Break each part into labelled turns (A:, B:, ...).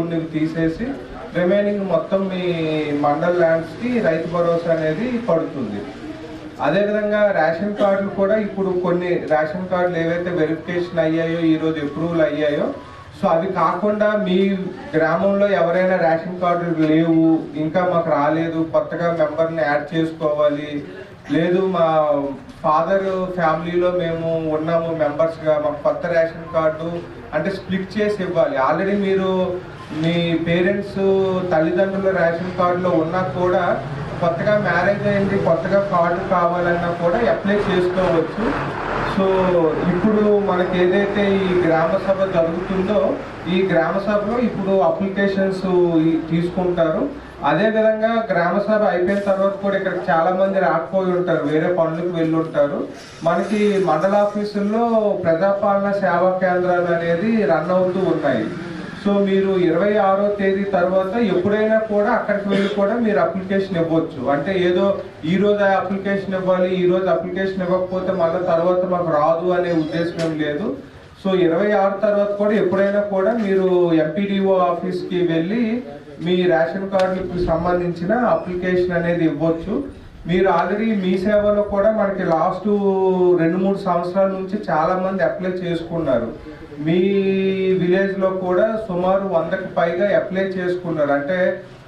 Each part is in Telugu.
A: ఉన్నవి తీసేసి రిమైనింగ్ మొత్తం మీ మండల్ ల్యాండ్స్కి రైతు భరోసా అనేది పడుతుంది. అదేవిధంగా రేషన్ కార్డులు కూడా ఇప్పుడు కొన్ని రేషన్ కార్డులు ఏవైతే వెరిఫికేషన్ అయ్యాయో, ఈరోజు అప్రూవల్ అయ్యాయో, సో అవి కాకుండా మీ గ్రామంలో ఎవరైనా రేషన్ కార్డులు లేవు, ఇంకా మాకు రాలేదు, కొత్తగా మెంబర్ని యాడ్ చేసుకోవాలి, లేదు మా ఫాదర్ ఫ్యామిలీలో మేము ఉన్నాము మెంబర్స్గా, మాకు కొత్త రేషన్ కార్డు అంటే స్ప్లిట్ చేసి ఇవ్వాలి. ఆల్రెడీ మీరు మీ పేరెంట్స్ తల్లిదండ్రుల రేషన్ కార్డులో ఉన్నా కూడా కొత్తగా మ్యారేజ్ అయింది, కొత్తగా కార్డు కావాలన్నా కూడా అప్లై చేసుకోవచ్చు. సో ఇప్పుడు మనకి ఏదైతే ఈ గ్రామ సభ జరుగుతుందో, ఈ గ్రామ సభలో ఇప్పుడు అప్లికేషన్స్ తీసుకుంటారు. అదేవిధంగా గ్రామ సభ అయిపోయిన తర్వాత కూడా ఇక్కడ చాలా మంది రాకపోయి ఉంటారు, వేరే పనులకు వెళ్ళి ఉంటారు. మనకి మండల ఆఫీసుల్లో ప్రజాపాలన సేవా కేంద్రాలు అనేది రన్ అవుతూ ఉన్నాయి. సో మీరు 26వ తేదీ తర్వాత ఎప్పుడైనా కూడా అక్కడికి వెళ్ళి కూడా మీరు అప్లికేషన్ ఇవ్వచ్చు. అంటే ఏదో ఈరోజు అప్లికేషన్ ఇవ్వాలి, ఈరోజు అప్లికేషన్ ఇవ్వకపోతే మళ్ళీ తర్వాత మాకు రాదు అనే ఉద్దేశం ఏం లేదు. సో 26 తర్వాత కూడా ఎప్పుడైనా కూడా మీరు ఎంపీడీఓ ఆఫీస్కి వెళ్ళి మీ రేషన్ కార్డులకు సంబంధించిన అప్లికేషన్ అనేది ఇవ్వచ్చు. మీరు ఆల్రెడీ మీ సేవలో కూడా మనకి లాస్ట్ 2-3 సంవత్సరాల నుంచి చాలా మంది అప్లై చేసుకున్నారు. మీ విలేజ్లో కూడా సుమారు 100కి పైగా అప్లై చేసుకున్నారు, అంటే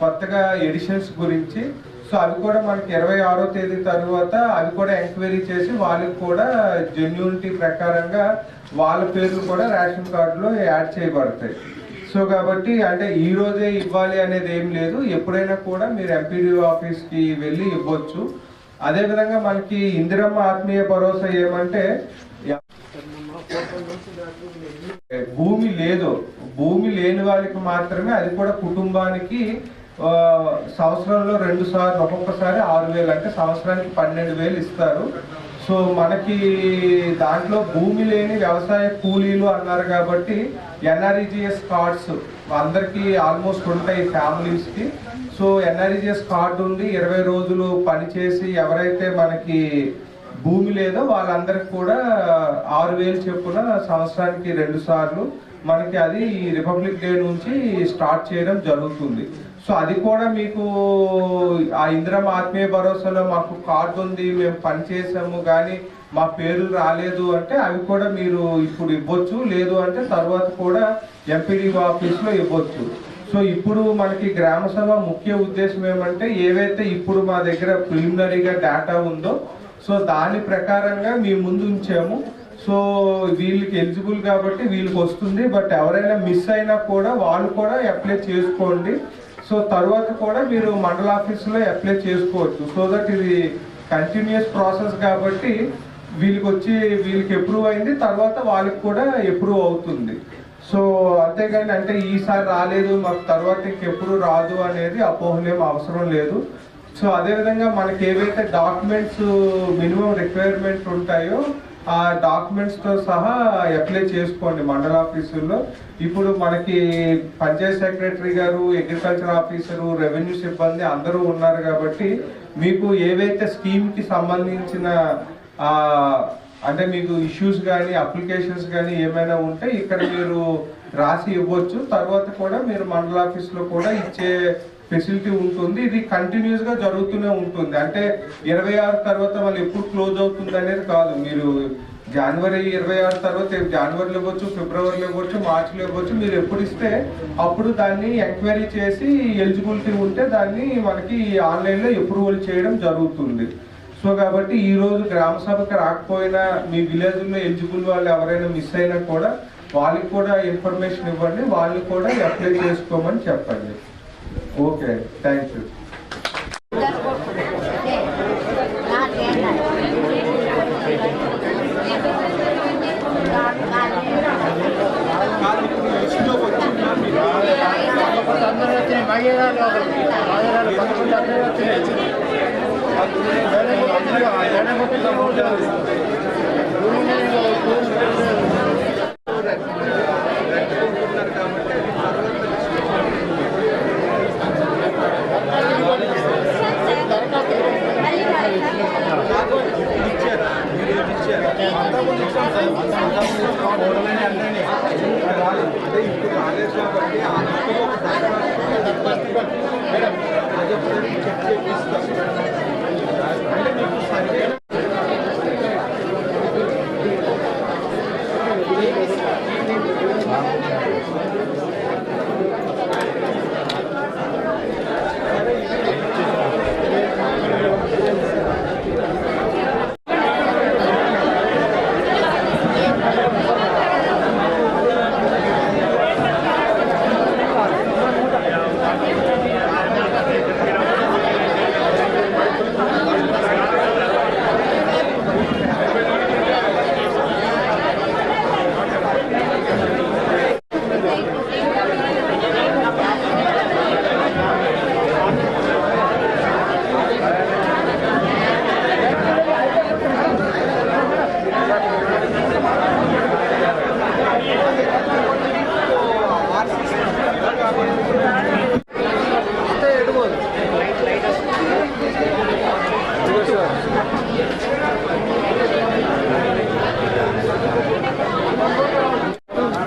A: కొత్తగా ఎడిషన్స్ గురించి. సో అవి కూడా మనకి 26వ తేదీ తర్వాత అవి కూడా ఎంక్వైరీ చేసి వాళ్ళకి కూడా జెన్యూనిటీ ప్రకారంగా వాళ్ళ పేర్లు కూడా రేషన్ కార్డులో యాడ్ చేయబడతాయి. సో కాబట్టి అంటే ఈ రోజే ఇవ్వాలి అనేది ఏం లేదు, ఎప్పుడైనా కూడా మీరు ఎంపీడీఓ ఆఫీస్కి వెళ్ళి ఇవ్వచ్చు. అదేవిధంగా మనకి ఇందిరమ్మ ఆత్మీయ భరోసా ఏమంటే భూమి లేని వాళ్ళకి మాత్రమే, అది కూడా కుటుంబానికి సంవత్సరంలో 2 సార్లు, ఒక్కొక్కసారి 6,000 అంటే సంవత్సరానికి 12,000 ఇస్తారు. సో మనకి దాంట్లో భూమి లేని వ్యవసాయ కూలీలు అన్నారు కాబట్టి ఎన్ఆర్ఈజీఎస్ కార్డ్స్ అందరికీ ఆల్మోస్ట్ ఉంటాయి ఫ్యామిలీస్కి. సో ఎన్ఆర్ఈజీఎస్ కార్డు ఉండి 20 రోజులు పనిచేసి ఎవరైతే మనకి భూమి లేదో వాళ్ళందరికి కూడా 6,000 చొప్పున సంవత్సరానికి 2 సార్లు మనకి అది రిపబ్లిక్ డే నుంచి స్టార్ట్ చేయడం జరుగుతుంది. సో అది కూడా మీకు ఆ ఇందిరమ్మ ఆత్మీయ భరోసాలో మాకు కార్డు ఉంది, మేము పనిచేసాము కానీ మా పేర్లు రాలేదు అంటే అవి కూడా మీరు ఇప్పుడు ఇవ్వచ్చు, లేదు అంటే తర్వాత కూడా ఎంపీడీఓ ఆఫీస్లో ఇవ్వచ్చు. సో ఇప్పుడు మనకి గ్రామ సభ ముఖ్య ఉద్దేశం ఏమంటే ఏవైతే ఇప్పుడు మా దగ్గర ప్రిలిమినరీగా డేటా ఉందో సో దాని ప్రకారంగా మీ ముందు ఉంచాము. సో వీళ్ళకి ఎలిజిబుల్ కాబట్టి వీళ్ళకి వస్తుంది, బట్ ఎవరైనా మిస్ అయినా కూడా వాళ్ళు కూడా అప్లై చేసుకోండి. సో తర్వాత కూడా మీరు మండల ఆఫీసులో అప్లై చేసుకోవచ్చు. సో దట్ ఇది కంటిన్యూస్ ప్రాసెస్ కాబట్టి వీళ్ళకి అప్రూవ్ అయింది, తర్వాత వాళ్ళకి కూడా అప్రూవ్ అవుతుంది. సో అంతేగాని అంటే ఈసారి రాలేదు మాకు తర్వాత ఇంకెప్పుడు రాదు అనేది అపోహలేం అవసరం లేదు. సో అదేవిధంగా మనకి ఏవైతే డాక్యుమెంట్స్ మినిమం రిక్వైర్మెంట్ ఉంటాయో ఆ డాక్యుమెంట్స్తో సహా అప్లై చేసుకోండి మండల ఆఫీసుల్లో. ఇప్పుడు మనకి పంచాయత్ సెక్రటరీ గారు, అగ్రికల్చర్ ఆఫీసరు, రెవెన్యూ సిబ్బంది అందరూ ఉన్నారు కాబట్టి మీకు ఏవైతే స్కీమ్కి సంబంధించిన అంటే మీకు ఇష్యూస్ కానీ అప్లికేషన్స్ కానీ ఏమైనా ఉంటే ఇక్కడ మీరు రాసి ఇవ్వచ్చు. తర్వాత కూడా మీరు మండల ఆఫీస్లో కూడా ఇచ్చే ఫెసిలిటీ ఉంటుంది. ఇది కంటిన్యూస్గా జరుగుతూనే ఉంటుంది. అంటే 26 తర్వాత మళ్ళీ ఎప్పుడు క్లోజ్ అవుతుంది అనేది కాదు. మీరు జనవరి 26 తర్వాత జనవరిలో ఇవ్వచ్చు, ఫిబ్రవరిలో ఇవ్వచ్చు, మార్చిలో ఇవ్వచ్చు. మీరు ఎప్పుడు ఇస్తే అప్పుడు దాన్ని ఎంక్వైరీ చేసి ఎలిజిబిలిటీ ఉంటే దాన్ని మనకి ఆన్లైన్లో అప్రూవల్ చేయడం జరుగుతుంది. సో కాబట్టి ఈరోజు గ్రామ సభకి రాకపోయినా మీ విలేజ్లో ఎలిజిబుల్ వాళ్ళు ఎవరైనా మిస్ అయినా కూడా వాళ్ళకి కూడా ఇన్ఫర్మేషన్ ఇవ్వండి, వాళ్ళు కూడా అప్లై చేసుకోమని చెప్పండి. Okay, thank you. అంటే ఇప్పుడు కాలేజ్ కాబట్టి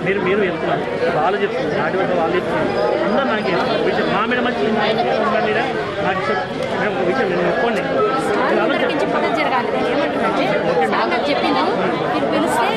B: మీరు చెప్తున్నారు, వాళ్ళు చెప్తున్నారు, నాటి వద్ద వాళ్ళు చెప్తున్నారు, అందరూ నాకు విషయం మా మీద మంచి నాకు ఒక విషయం నేను ఒప్పుకోండి
C: జరగాలి. ఏమంటున్నారంటే చెప్పిండు, మీరు పిలిస్తే